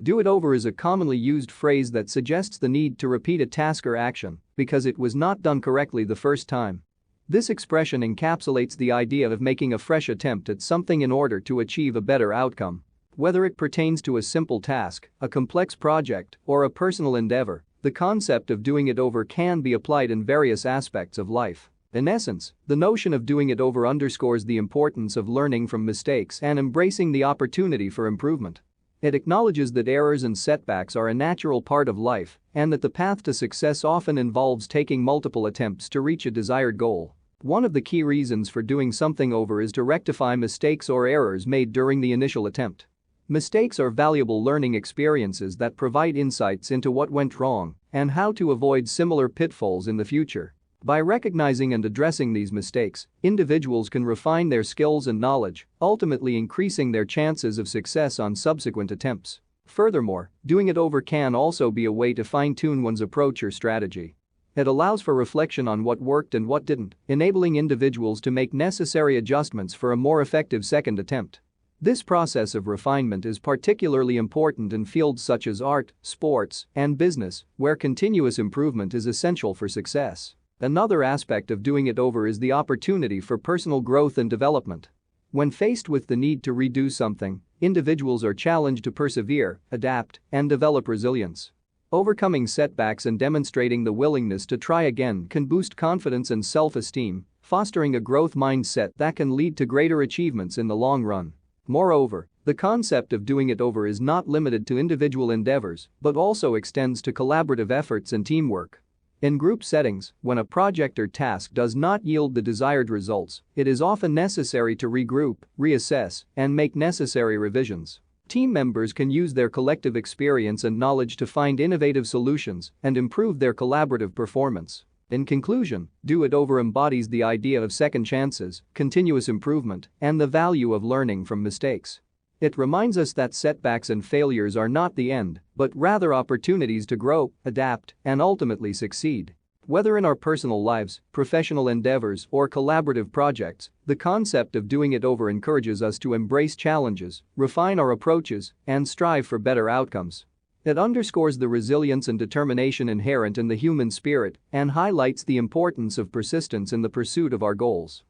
Do it over is a commonly used phrase that suggests the need to repeat a task or action because it was not done correctly the first time. This expression encapsulates the idea of making a fresh attempt at something in order to achieve a better outcome. Whether it pertains to a simple task, a complex project, or a personal endeavor, the concept of doing it over can be applied in various aspects of life. In essence, the notion of doing it over underscores the importance of learning from mistakes and embracing the opportunity for improvement. It acknowledges that errors and setbacks are a natural part of life and that the path to success often involves taking multiple attempts to reach a desired goal. One of the key reasons for doing something over is to rectify mistakes or errors made during the initial attempt. Mistakes are valuable learning experiences that provide insights into what went wrong and how to avoid similar pitfalls in the future. By recognizing and addressing these mistakes, individuals can refine their skills and knowledge, ultimately increasing their chances of success on subsequent attempts. Furthermore, doing it over can also be a way to fine-tune one's approach or strategy. It allows for reflection on what worked and what didn't, enabling individuals to make necessary adjustments for a more effective second attempt. This process of refinement is particularly important in fields such as art, sports, and business, where continuous improvement is essential for success. Another aspect of doing it over is the opportunity for personal growth and development. When faced with the need to redo something, individuals are challenged to persevere, adapt, and develop resilience. Overcoming setbacks and demonstrating the willingness to try again can boost confidence and self-esteem, fostering a growth mindset that can lead to greater achievements in the long run. Moreover, the concept of doing it over is not limited to individual endeavors but also extends to collaborative efforts and teamwork. In group settings, when a project or task does not yield the desired results, it is often necessary to regroup, reassess, and make necessary revisions. Team members can use their collective experience and knowledge to find innovative solutions and improve their collaborative performance. In conclusion, do it over embodies the idea of second chances, continuous improvement, and the value of learning from mistakes. It reminds us that setbacks and failures are not the end, but rather opportunities to grow, adapt, and ultimately succeed. Whether in our personal lives, professional endeavors, or collaborative projects, the concept of doing it over encourages us to embrace challenges, refine our approaches, and strive for better outcomes. It underscores the resilience and determination inherent in the human spirit and highlights the importance of persistence in the pursuit of our goals.